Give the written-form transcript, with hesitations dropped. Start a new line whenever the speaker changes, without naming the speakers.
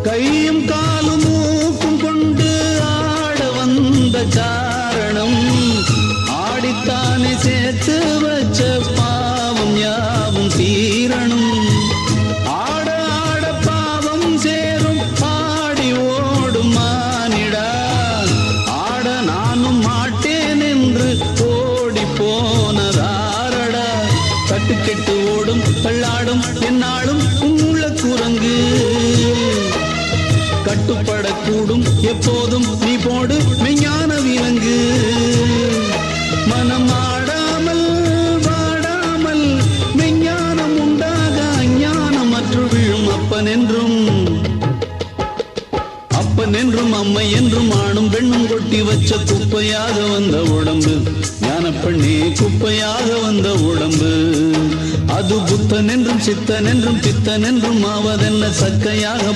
கையும் காலும் மூக்கும் கொண்டு ஆட வந்த காரணம் ஆடித்தானே சேர்த்து வச்ச பாவம் யாவும் தீரணும். ஆட ஆட பாவம் சேரும் ஆடி ஓடும் மானிடா, ஆட நானும் மாட்டேன் என்று ஓடி போனதாரடா. கட்டுக்கெட்டு ஓடும் தள்ளாடும் என்னாலும் உள்ள குரங்கு, கட்டுப்படக்கூடும் எப்போதும் நீ போடு மெய்ஞான விலங்கு. மனம் ஆடாமல் வாடாமல் மெய்ஞானம் உண்டாக அஞ்ஞானம் அற்று விழும். அப்பன் என்றும் அம்மை என்றும் ஆணும் பெண்ணும் கொட்டி வச்ச குப்பையாக வந்த உடம்பு, ஞானப்பெண்ணே குப்பையாக வந்த உடம்பு. அது புத்தன் என்றும் சித்தன் என்றும் பித்தன் என்றும் ஆவதென்ன சக்கையாக